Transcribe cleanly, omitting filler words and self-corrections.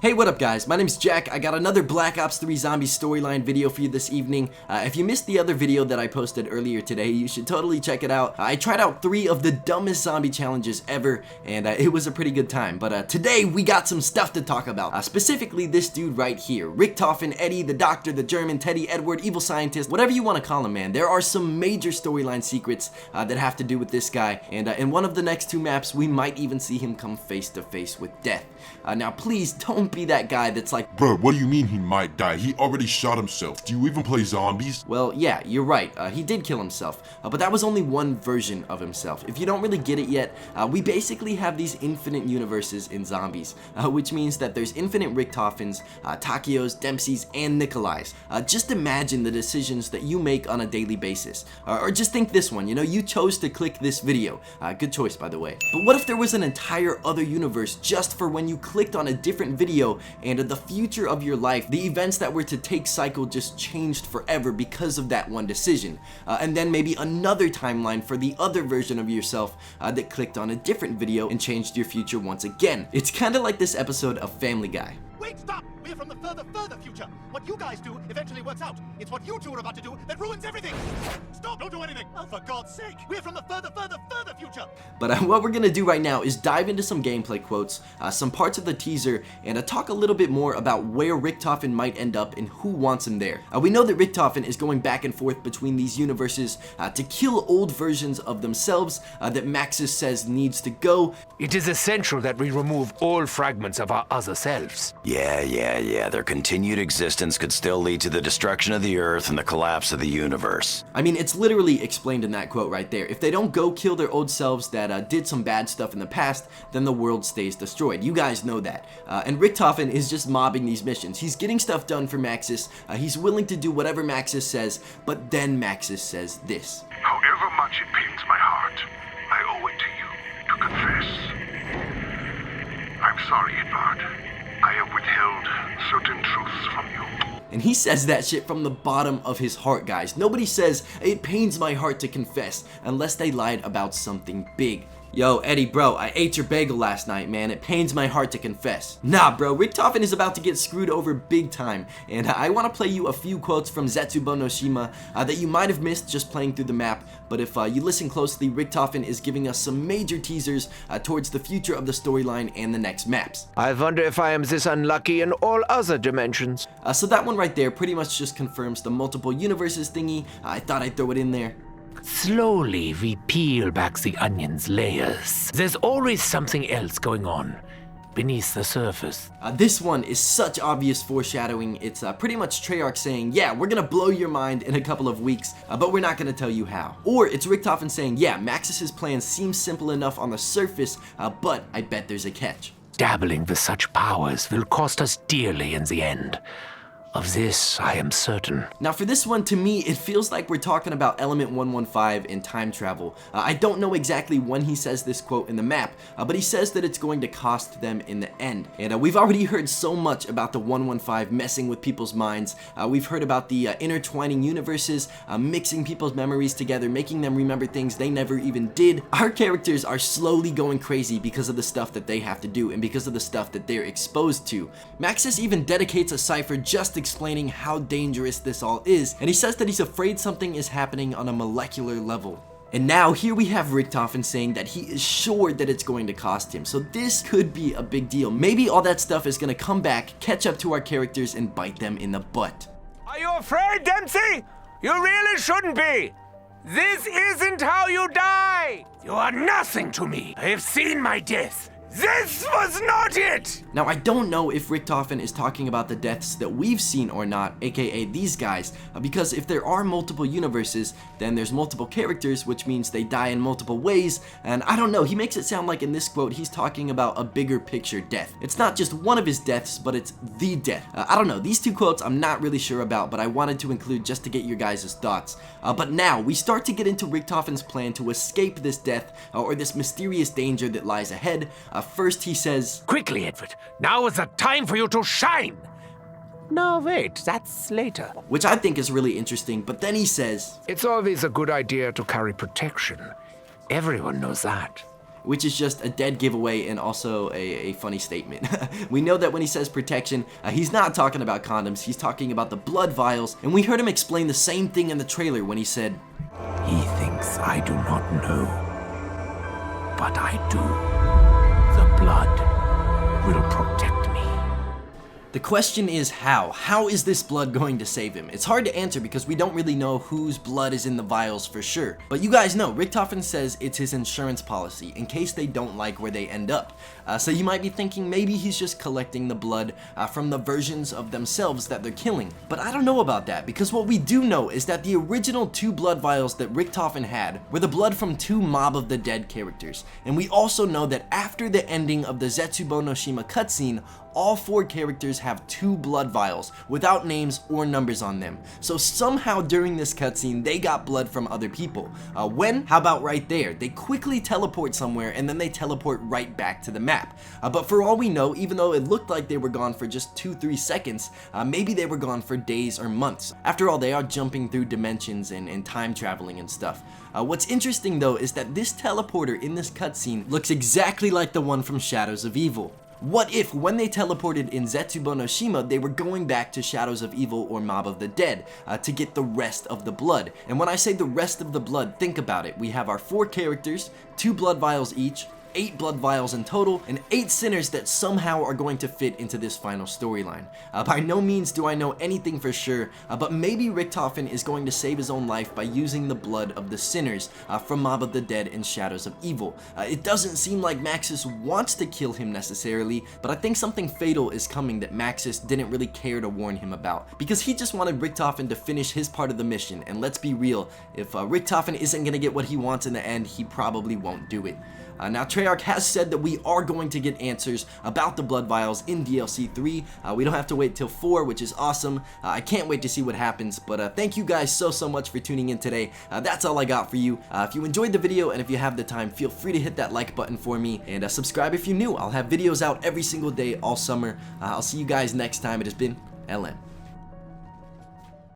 Hey, what up guys? My name's Jack. I got another Black Ops 3 Zombie storyline video for you this evening. If you missed the other video that I posted earlier today, you should totally check it out. I tried out 3 of the dumbest zombie challenges ever, and it was a pretty good time. But today, we got some stuff to talk about. Specifically, this dude right here. Richtofen, Eddie, the Doctor, the German, Teddy, Edward, Evil Scientist, whatever you want to call him, man. There are some major storyline secrets that have to do with this guy, and in one of the next 2 maps, we might even see him come face to face with death. Now, please don't be that guy that's like, bro, what do you mean he might die? He already shot himself. Do you even play zombies? Well, yeah, you're right. He did kill himself, but that was only one version of himself. If you don't really get it yet, we basically have these infinite universes in zombies, which means that there's infinite Richtofens, Takios, Dempseys, and Nikolais. Just imagine the decisions that you make on a daily basis. Or just think this one, you know, you chose to click this video. Good choice, by the way. But what if there was an entire other universe just for when you clicked on a different video and the future of your life, the events that were to take cycle just changed forever because of that one decision. And then maybe another timeline for the other version of yourself that clicked on a different video and changed your future once again. It's kind of like this episode of Family Guy. Wait, stop! We're from the further future. What you guys do eventually works out. It's what you two are about to do that ruins everything. Stop! Don't do anything! Oh, for God's sake! We're from the further future. But what we're gonna do right now is dive into some gameplay quotes, some parts of the teaser, and talk a little bit more about where Richtofen might end up and who wants him there. We know that Richtofen is going back and forth between these universes to kill old versions of themselves that Maxis says needs to go. It is essential that we remove all fragments of our other selves. Yeah. Their continued existence could still lead to the destruction of the Earth and the collapse of the universe. I mean, it's literally explained in that quote right there. If they don't go kill their old selves that did some bad stuff in the past, then the world stays destroyed. You guys know that. And Richtofen is just mobbing these missions. He's getting stuff done for Maxis. He's willing to do whatever Maxis says, but then Maxis says this. However much it pains my heart, I owe it to you to confess. I'm sorry, Edward. I have withheld certain truths from you. And he says that shit from the bottom of his heart, guys. Nobody says, it pains my heart to confess, unless they lied about something big. Yo, Eddie, bro, I ate your bagel last night, man. It pains my heart to confess. Nah, bro, Richtofen is about to get screwed over big time, and I want to play you a few quotes from Zetsubo no Shima that you might have missed just playing through the map, but if you listen closely, Richtofen is giving us some major teasers towards the future of the storyline and the next maps. I wonder if I am this unlucky in all other dimensions. So that one right there pretty much just confirms the multiple universes thingy. I thought I'd throw it in there. Slowly we peel back the onion's layers. There's always something else going on beneath the surface. This one is such obvious foreshadowing. It's pretty much Treyarch saying, yeah, we're gonna blow your mind in a couple of weeks, but we're not gonna tell you how. Or it's Richtofen saying, yeah, Maxis' plan seems simple enough on the surface, but I bet there's a catch. Dabbling with such powers will cost us dearly in the end. Of this, I am certain. Now for this one, to me, it feels like we're talking about Element 115 and time travel. I don't know exactly when he says this quote in the map, but he says that it's going to cost them in the end. And we've already heard so much about the 115 messing with people's minds. We've heard about the intertwining universes, mixing people's memories together, making them remember things they never even did. Our characters are slowly going crazy because of the stuff that they have to do and because of the stuff that they're exposed to. Maxis even dedicates a cipher just explaining how dangerous this all is, and he says that he's afraid something is happening on a molecular level. And now here we have Richtofen saying that he is sure that it's going to cost him, so this could be a big deal. Maybe all that stuff is going to come back, catch up to our characters, and bite them in the butt. Are you afraid, Dempsey? You really shouldn't be. This isn't how you die. You are nothing to me. I have seen my death. This was not it! Now, I don't know if Richtofen is talking about the deaths that we've seen or not, aka these guys, because if there are multiple universes, then there's multiple characters, which means they die in multiple ways, and I don't know, he makes it sound like in this quote he's talking about a bigger picture death. It's not just one of his deaths, but it's the death. I don't know, these 2 quotes I'm not really sure about, but I wanted to include just to get your guys' thoughts. But now, we start to get into Richtofen's plan to escape this death, or this mysterious danger that lies ahead. First he says, Quickly, Edward. Now is the time for you to shine. No, wait, that's later. Which I think is really interesting, but then he says, It's always a good idea to carry protection. Everyone knows that. which is just a dead giveaway and also a funny statement. We know that when he says protection, he's not talking about condoms, he's talking about the blood vials, and we heard him explain the same thing in the trailer when he said, He thinks I do not know, but I do. The blood will protect me. The question is how? How is this blood going to save him? It's hard to answer because we don't really know whose blood is in the vials for sure. But you guys know, Richtofen says it's his insurance policy in case they don't like where they end up. So you might be thinking maybe he's just collecting the blood from the versions of themselves that they're killing. But I don't know about that, because what we do know is that the original 2 blood vials that Richtofen had were the blood from 2 Mob of the Dead characters. And we also know that after the ending of the Zetsubo no Shima cutscene, all 4 characters have 2 blood vials without names or numbers on them. So somehow during this cutscene they got blood from other people. When? How about right there? They quickly teleport somewhere and then they teleport right back to the map. But for all we know, even though it looked like they were gone for just 2-3 seconds, maybe they were gone for days or months. After all, they are jumping through dimensions and time traveling and stuff. What's interesting though is that this teleporter in this cutscene looks exactly like the one from Shadows of Evil. What if, when they teleported in Zetsubo no Shima, they were going back to Shadows of Evil or Mob of the Dead to get the rest of the blood? And when I say the rest of the blood, think about it. We have our 4 characters, 2 blood vials each, 8 blood vials in total, and 8 sinners that somehow are going to fit into this final storyline. By no means do I know anything for sure, but maybe Richtofen is going to save his own life by using the blood of the sinners from Mob of the Dead and Shadows of Evil. It doesn't seem like Maxis wants to kill him necessarily, but I think something fatal is coming that Maxis didn't really care to warn him about, because he just wanted Richtofen to finish his part of the mission, and let's be real, if Richtofen isn't going to get what he wants in the end, he probably won't do it. Now Treyarch has said that we are going to get answers about the blood vials in DLC 3. We don't have to wait till 4, which is awesome. I can't wait to see what happens, but thank you guys so much for tuning in today. That's all I got for you. If you enjoyed the video and if you have the time, feel free to hit that like button for me, and subscribe if you're new. I'll have videos out every single day all summer. I'll see you guys next time. It has been LM.